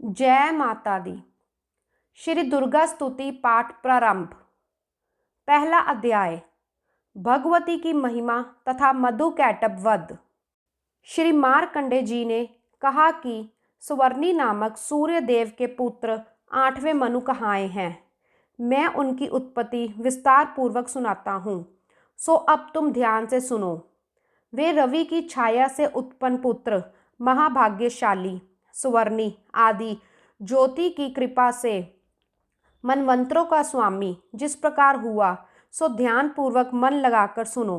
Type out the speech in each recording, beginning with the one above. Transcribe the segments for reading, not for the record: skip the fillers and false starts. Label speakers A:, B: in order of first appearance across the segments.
A: जय माता दी। श्री दुर्गा स्तुति पाठ प्रारंभ। पहला अध्याय, भगवती की महिमा तथा मधु कैटभ वध। श्री मार्कंडे जी ने कहा कि सुवर्णी नामक सूर्य देव के पुत्र 8वें मनु कहाए हैं। मैं उनकी उत्पत्ति विस्तार पूर्वक सुनाता हूँ, सो अब तुम ध्यान से सुनो। वे रवि की छाया से उत्पन्न पुत्र, महाभाग्यशाली, सुवर्णी आदि ज्योति की कृपा से मनवंतरों का स्वामी जिस प्रकार हुआ, सो ध्यान पूर्वक मन लगाकर सुनो।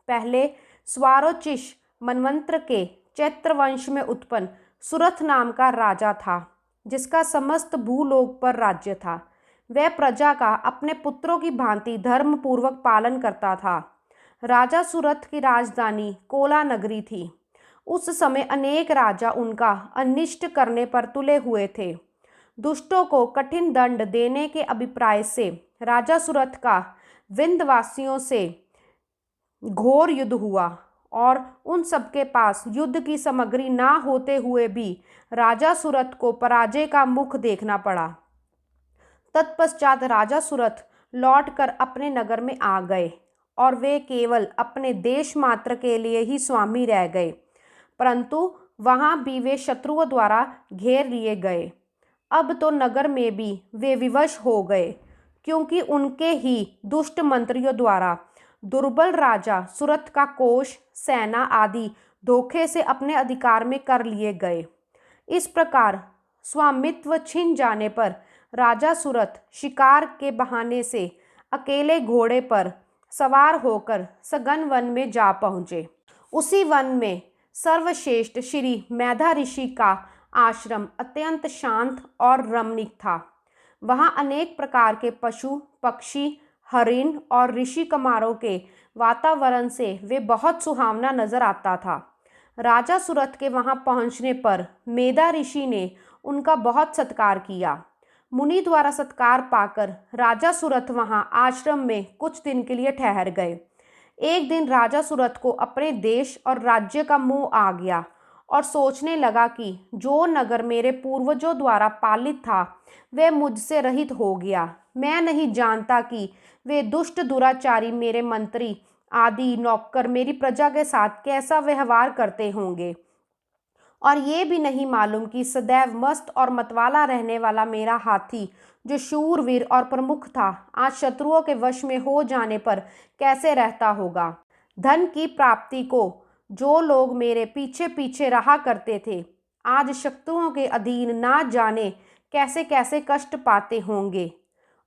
A: पहले स्वारोचिष मनवंत्र के चैत्र वंश में उत्पन्न सुरथ नाम का राजा था, जिसका समस्त भूलोक पर राज्य था। वह प्रजा का अपने पुत्रों की भांति धर्म पूर्वक पालन करता था। राजा सुरथ की राजधानी कोला नगरी थी। उस समय अनेक राजा उनका अनिष्ट करने पर तुले हुए थे। दुष्टों को कठिन दंड देने के अभिप्राय से राजा सुरथ का विंध्यवासियों से घोर युद्ध हुआ और उन सबके पास युद्ध की सामग्री ना होते हुए भी राजा सुरथ को पराजय का मुख देखना पड़ा। तत्पश्चात राजा सुरथ लौटकर अपने नगर में आ गए और वे केवल अपने देश मात्र के लिए ही स्वामी रह गए, परंतु वहां भी वे शत्रुओं द्वारा घेर लिए गए। अब तो नगर में भी वे विवश हो गए, क्योंकि उनके ही दुष्ट मंत्रियों द्वारा दुर्बल राजा सुरथ का कोष, सेना आदि धोखे से अपने अधिकार में कर लिए गए। इस प्रकार स्वामित्व छिन जाने पर राजा सुरथ शिकार के बहाने से अकेले घोड़े पर सवार होकर सघन वन में जा पहुँचे। उसी वन में सर्वश्रेष्ठ श्री मेधा ऋषि का आश्रम अत्यंत शांत और रमणीक था। वहाँ अनेक प्रकार के पशु पक्षी, हरिण और ऋषि कुमारों के वातावरण से वे बहुत सुहावना नजर आता था। राजा सुरथ के वहाँ पहुँचने पर मेधा ऋषि ने उनका बहुत सत्कार किया। मुनि द्वारा सत्कार पाकर राजा सुरथ वहाँ आश्रम में कुछ दिन के लिए ठहर गए। एक दिन राजा सुरथ को अपने देश और राज्य का मोह आ गया और सोचने लगा कि जो नगर मेरे पूर्वजों द्वारा पालित था वह मुझसे रहित हो गया। मैं नहीं जानता कि वे दुष्ट दुराचारी मेरे मंत्री आदि नौकर मेरी प्रजा के साथ कैसा व्यवहार करते होंगे, और ये भी नहीं मालूम कि सदैव मस्त और मतवाला रहने वाला मेरा हाथी, जो शूरवीर और प्रमुख था, आज शत्रुओं के वश में हो जाने पर कैसे रहता होगा। धन की प्राप्ति को जो लोग मेरे पीछे पीछे रहा करते थे, आज शत्रुओं के अधीन ना जाने कैसे कैसे कष्ट पाते होंगे,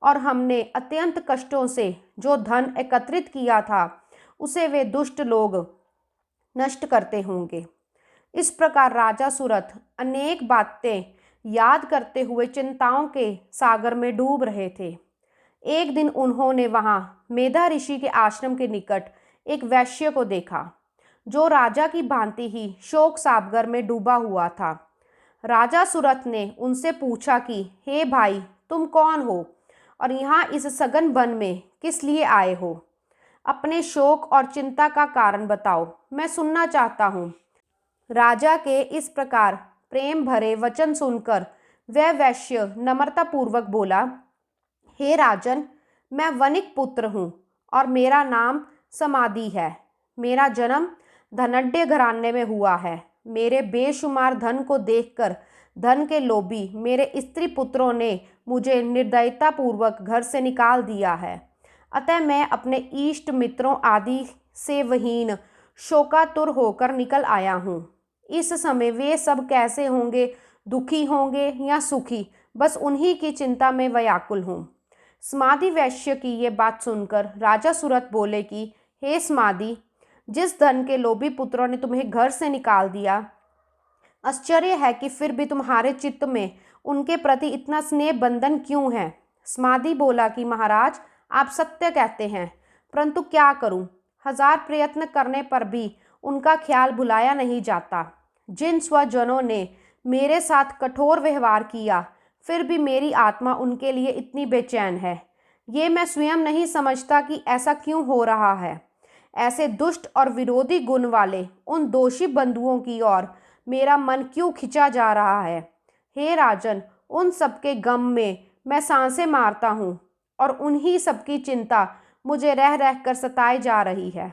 A: और हमने अत्यंत कष्टों से जो धन एकत्रित किया था उसे वे दुष्ट लोग नष्ट करते होंगे। इस प्रकार राजा सुरथ अनेक बातें याद करते हुए चिंताओं के सागर में डूब रहे थे। एक दिन उन्होंने वहां मेधा ऋषि के आश्रम के निकट एक वैश्य को देखा, जो राजा की भांति ही शोक सागर में डूबा हुआ था। राजा सुरथ ने उनसे पूछा कि हे भाई, तुम कौन हो और यहाँ इस सघन वन में किस लिए आए हो? अपने शोक और चिंता का कारण बताओ, मैं सुनना चाहता हूँ। राजा के इस प्रकार प्रेम भरे वचन सुनकर वह वैश्य नम्रतापूर्वक बोला, हे राजन, मैं वनिक पुत्र हूँ और मेरा नाम समाधि है। मेरा जन्म धनाढ्य घराने में हुआ है। मेरे बेशुमार धन को देखकर धन के लोभी मेरे स्त्री पुत्रों ने मुझे निर्दयतापूर्वक घर से निकाल दिया है। अतः मैं अपने इष्ट मित्रों आदि से वहीन शोकातुर होकर निकल आया हूँ। इस समय वे सब कैसे होंगे, दुखी होंगे या सुखी, बस उन्हीं की चिंता में व्याकुल हूँ। समाधि वैश्य की ये बात सुनकर राजा सुरथ बोले कि हे समाधि, जिस धन के लोभी पुत्रों ने तुम्हें घर से निकाल दिया, आश्चर्य है कि फिर भी तुम्हारे चित्त में उनके प्रति इतना स्नेह बंधन क्यों है। समाधि बोला कि महाराज, आप सत्य कहते हैं, परंतु क्या करूं, 1000 प्रयत्न करने पर भी उनका ख्याल भुलाया नहीं जाता। जिन स्वजनों ने मेरे साथ कठोर व्यवहार किया, फिर भी मेरी आत्मा उनके लिए इतनी बेचैन है। ये मैं स्वयं नहीं समझता कि ऐसा क्यों हो रहा है। ऐसे दुष्ट और विरोधी गुण वाले उन दोषी बंधुओं की ओर मेरा मन क्यों खिंचा जा रहा है। हे राजन, उन सबके गम में मैं सांसें मारता हूँ और उन्हीं सबकी चिंता मुझे रह रह कर सताई जा रही है।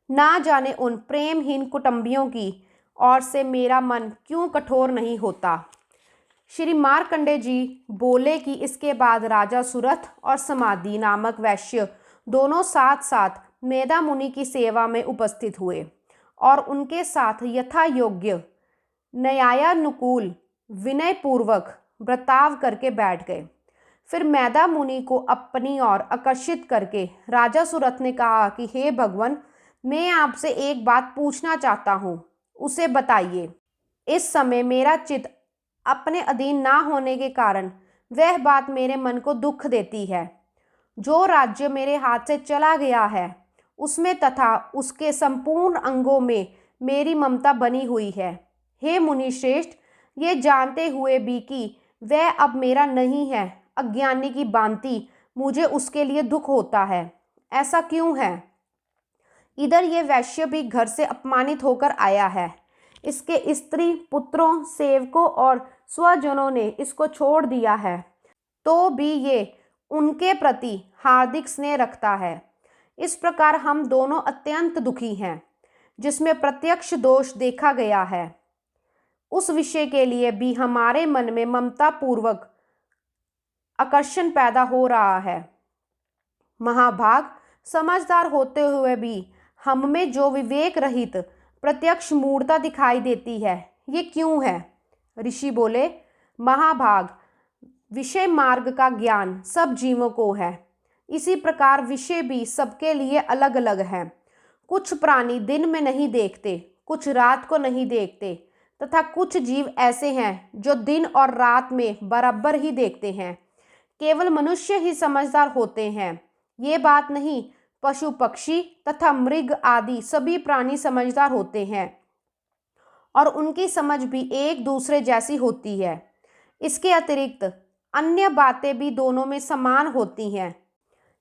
A: ना जाने उन प्रेमहीन कुटुंबियों की ओर से मेरा मन क्यों कठोर नहीं होता। श्री मार्कंडे जी बोले कि इसके बाद राजा सुरथ और समाधि नामक वैश्य दोनों साथ साथ मेधा मुनि की सेवा में उपस्थित हुए और उनके साथ यथा योग्य न्यायानुकूल विनय पूर्वक बर्ताव करके बैठ गए। फिर मेधा मुनि को अपनी ओर आकर्षित करके राजा सुरथ ने कहा कि हे भगवान, मैं आपसे एक बात पूछना चाहता हूँ, उसे बताइए। इस समय मेरा चित्त अपने अधीन ना होने के कारण वह बात मेरे मन को दुख देती है। जो राज्य मेरे हाथ से चला गया है उसमें तथा उसके संपूर्ण अंगों में मेरी ममता बनी हुई है। हे मुनि श्रेष्ठ, ये जानते हुए भी कि वह अब मेरा नहीं है, अज्ञानी की भांति मुझे उसके लिए दुख होता है। ऐसा क्यों है? इधर ये वैश्य भी घर से अपमानित होकर आया है। इसके स्त्री पुत्रों, सेवकों और स्वजनों ने इसको छोड़ दिया है, तो भी ये उनके प्रति हार्दिक स्नेह रखता है। इस प्रकार हम दोनों अत्यंत दुखी हैं। जिसमें प्रत्यक्ष दोष देखा गया है, उस विषय के लिए भी हमारे मन में ममता पूर्वक आकर्षण पैदा हो रहा है। महाभाग, समझदार होते हुए भी हम में जो विवेक रहित प्रत्यक्ष मूढ़ता दिखाई देती है, ये क्यों है? ऋषि बोले, महाभाग, विषय मार्ग का ज्ञान सब जीवों को है। इसी प्रकार विषय भी सबके लिए अलग अलग हैं। कुछ प्राणी दिन में नहीं देखते, कुछ रात को नहीं देखते, तथा कुछ जीव ऐसे हैं जो दिन और रात में बराबर ही देखते हैं। केवल मनुष्य ही समझदार होते हैं, ये बात नहीं, पशु पक्षी तथा मृग आदि सभी प्राणी समझदार होते हैं और उनकी समझ भी एक दूसरे जैसी होती है। इसके अतिरिक्त अन्य बातें भी दोनों में समान होती हैं।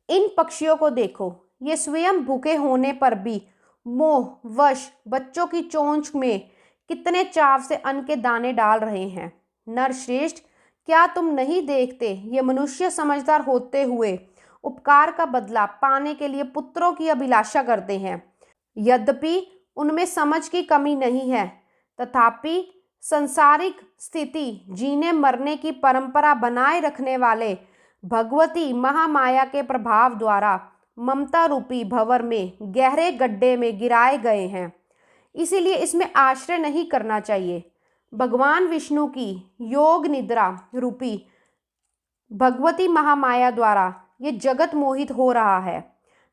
A: इन पक्षियों को देखो, ये स्वयं भूखे होने पर भी मोह वश बच्चों की चोंच में कितने चाव से अन्न के दाने डाल रहे हैं। नरश्रेष्ठ, क्या तुम नहीं देखते, ये मनुष्य समझदार होते हुए उपकार का बदला पाने के लिए पुत्रों की अभिलाषा करते हैं। यद्यपि उनमें समझ की कमी नहीं है, तथापि संसारिक स्थिति जीने मरने की परंपरा बनाए रखने वाले भगवती महामाया के प्रभाव द्वारा ममता रूपी भंवर में गहरे गड्ढे में गिराए गए हैं। इसीलिए इसमें आश्रय नहीं करना चाहिए। भगवान विष्णु की योग निद्रा रूपी भगवती महामाया द्वारा ये जगत मोहित हो रहा है।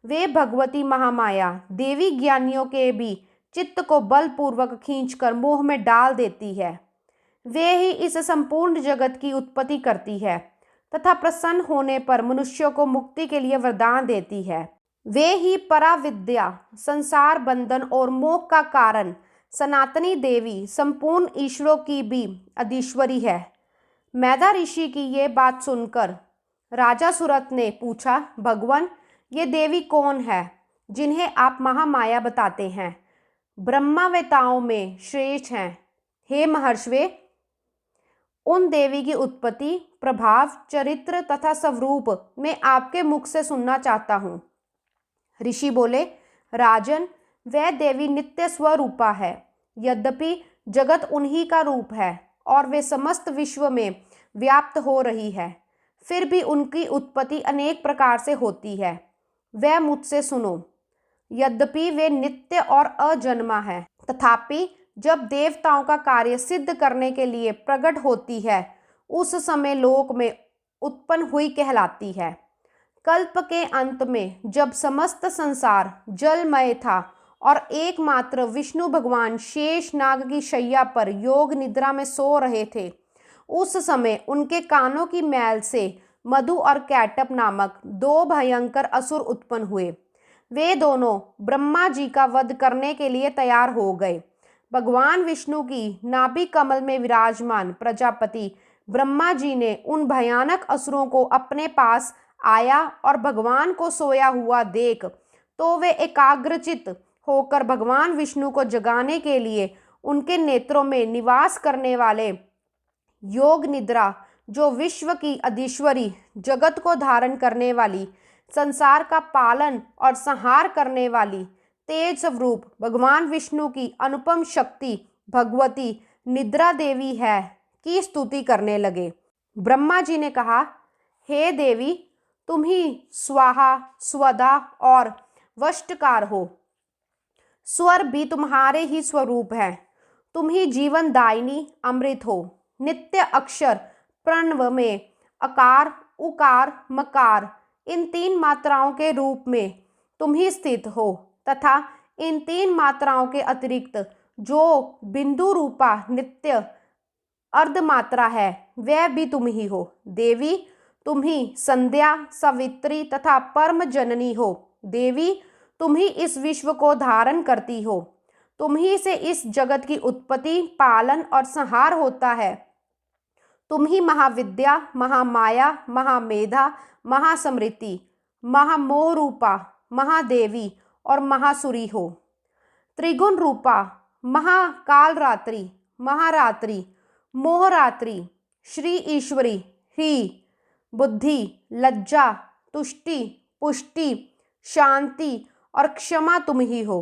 A: वे भगवती महामाया देवी ज्ञानियों के भी चित्त को बलपूर्वक खींचकर मोह में डाल देती है। वे ही इस संपूर्ण जगत की उत्पत्ति करती है तथा प्रसन्न होने पर मनुष्यों को मुक्ति के लिए वरदान देती है। वे ही पराविद्या, संसार बंधन और मोह का कारण सनातनी देवी, संपूर्ण ईश्वरों की भी अधीश्वरी है। मेधा ऋषि की ये बात सुनकर राजा सुरथ ने पूछा, भगवान, ये देवी कौन है जिन्हें आप महामाया बताते हैं? ब्रह्मावेताओं में श्रेष्ठ हैं। हे महर्षवे, उन देवी की उत्पत्ति, प्रभाव, चरित्र तथा स्वरूप मैं आपके मुख से सुनना चाहता हूँ। ऋषि बोले, राजन, वह देवी नित्य स्वरूपा है। यद्यपि जगत उन्हीं का रूप है और वे समस्त विश्व में व्याप्त हो रही है, फिर भी उनकी उत्पत्ति अनेक प्रकार से होती है। वह मुझसे सुनो। यद्यपि वे नित्य और अजन्मा है, तथापि जब देवताओं का कार्य सिद्ध करने के लिए प्रकट होती है, उस समय लोक में उत्पन्न हुई कहलाती है। कल्प के अंत में जब समस्त संसार जलमय था और एकमात्र विष्णु भगवान शेष नाग की शैया पर योग निद्रा में सो रहे थे, उस समय उनके कानों की मैल से मधु और कैटप नामक दो भयंकर असुर उत्पन्न हुए। वे दोनों ब्रह्मा जी का वध करने के लिए तैयार हो गए। भगवान विष्णु की नाभि कमल में विराजमान प्रजापति ब्रह्मा जी ने उन भयानक असुरों को अपने पास आया और भगवान को सोया हुआ देख तो वे एकाग्रचित होकर भगवान विष्णु को जगाने के लिए उनके नेत्रों में निवास करने वाले योग निद्रा जो विश्व की अधीश्वरी, जगत को धारण करने वाली, संसार का पालन और संहार करने वाली तेज स्वरूप भगवान विष्णु की अनुपम शक्ति भगवती निद्रा देवी है की स्तुति करने लगे। ब्रह्मा जी ने कहा, हे देवी, तुम ही स्वाहा, स्वधा और वष्टकार हो। स्वर भी तुम्हारे ही स्वरूप है। तुम ही जीवन दायिनी अमृत हो। नित्य अक्षर प्रणव में अकार, उकार, मकार इन 3 मात्राओं के रूप में तुम ही स्थित हो तथा इन 3 मात्राओं के अतिरिक्त जो बिंदु रूपा नित्य अर्धमात्रा है वह भी तुम ही हो। देवी, तुम ही संध्या, सवित्री तथा परम जननी हो। देवी, तुम ही इस विश्व को धारण करती हो। तुम ही से इस जगत की उत्पत्ति, पालन और संहार होता है। तुम ही महाविद्या, महामाया, महामेधा, महासमृति, महामोह रूपा, महादेवी और महासुरी हो। त्रिगुण रूपा महाकाल रात्रि, महारात्रि, मोहरात्रि, श्री ईश्वरी, ही, बुद्धि, लज्जा, तुष्टि, पुष्टि, शांति और क्षमा तुम ही हो।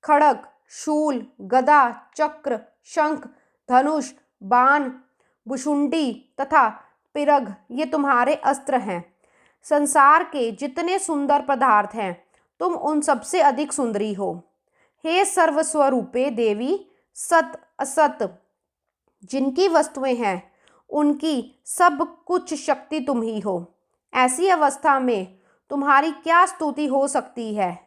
A: खड़ग, शूल, गदा, चक्र, शंख, धनुष, बाण, भुशुंडी तथा पिरग ये तुम्हारे अस्त्र हैं। संसार के जितने सुंदर पदार्थ हैं तुम उन सबसे अधिक सुंदरी हो। हे सर्वस्वरूपे देवी, सत असत जिनकी वस्तुएं हैं उनकी सब कुछ शक्ति तुम ही हो। ऐसी अवस्था में तुम्हारी क्या स्तुति हो सकती है।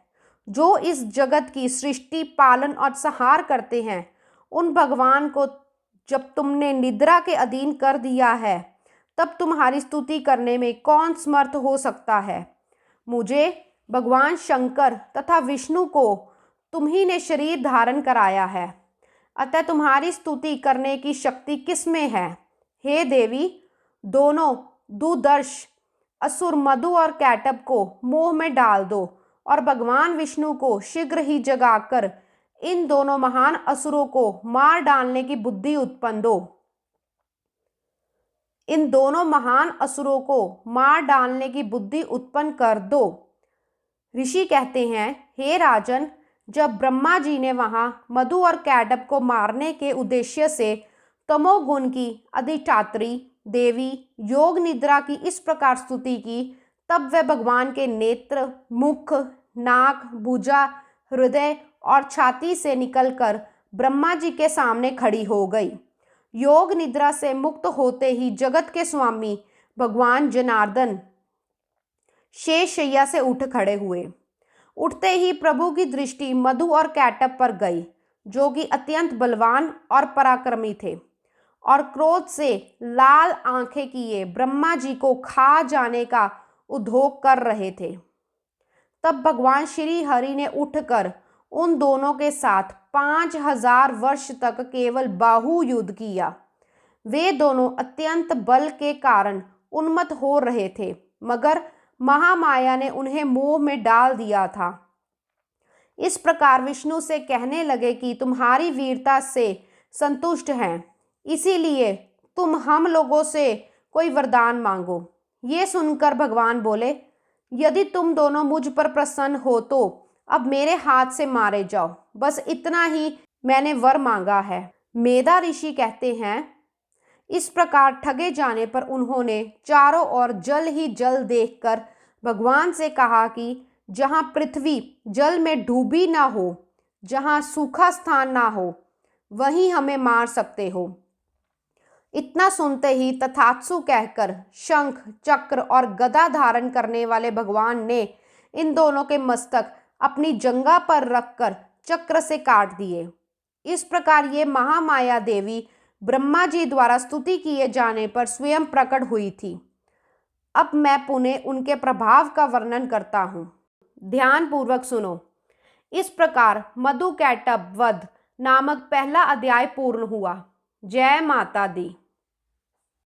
A: जो इस जगत की सृष्टि, पालन और संहार करते हैं, उन भगवान को जब तुमने निद्रा के अधीन कर दिया है तब तुम्हारी स्तुति करने में कौन समर्थ हो सकता है। मुझे भगवान शंकर तथा विष्णु को तुम ही ने शरीर धारण कराया है, अतः तुम्हारी स्तुति करने की शक्ति किस में है। हे देवी, दोनों दुदर्श असुर मधु और कैटब को मोह में डाल दो और भगवान विष्णु को शीघ्र ही जगाकर इन दोनों महान असुरों को मार डालने की बुद्धि उत्पन्न दो। इन दोनों महान असुरों को मार डालने की बुद्धि उत्पन्न कर दो। ऋषि कहते हैं, हे राजन, जब ब्रह्मा जी ने वहां मधु और कैटब को मारने के उद्देश्य से तमोगुण की अधिष्ठात्री देवी योग निद्रा की इस प्रकार स्तुति की, तब वह भगवान के नेत्र, मुख, नाक, भुजा, हृदय और छाती से निकलकर ब्रह्मा जी के सामने खड़ी हो गई। योग निद्रा से मुक्त होते ही जगत के स्वामी भगवान जनार्दन शेषशैया से उठ खड़े हुए। उठते ही प्रभु की दृष्टि मधु और कैटब पर गई, जो कि अत्यंत बलवान और पराक्रमी थे और क्रोध से लाल आंखें किए ब्रह्मा जी को खा जाने का उद्योग कर रहे थे। तब भगवान श्री हरि ने उठकर उन दोनों के साथ 5000 वर्ष तक केवल बाहु युद्ध किया। वे दोनों अत्यंत बल के कारण उन्मत्त हो रहे थे, मगर महामाया ने उन्हें मोह में डाल दिया था। इस प्रकार विष्णु से कहने लगे कि तुम्हारी वीरता से संतुष्ट हैं, इसीलिए तुम हम लोगों से कोई वरदान मांगो। ये सुनकर भगवान बोले, यदि तुम दोनों मुझ पर प्रसन्न हो तो अब मेरे हाथ से मारे जाओ, बस इतना ही मैंने वर मांगा है। मेधा ऋषि कहते हैं, इस प्रकार ठगे जाने पर उन्होंने चारों ओर जल ही जल देखकर भगवान से कहा कि जहाँ पृथ्वी जल में डूबी ना हो, जहाँ सूखा स्थान ना हो, वहीं हमें मार सकते हो। इतना सुनते ही तथात्सु कहकर शंख, चक्र और गदा धारण करने वाले भगवान ने इन दोनों के मस्तक अपनी जंघा पर रखकर चक्र से काट दिए। इस प्रकार ये महामाया देवी ब्रह्मा जी द्वारा स्तुति किए जाने पर स्वयं प्रकट हुई थी। अब मैं पुनः उनके प्रभाव का वर्णन करता हूँ, ध्यान पूर्वक सुनो। इस प्रकार मधु कैटब वध नामक पहला अध्याय पूर्ण हुआ। जय माता दी।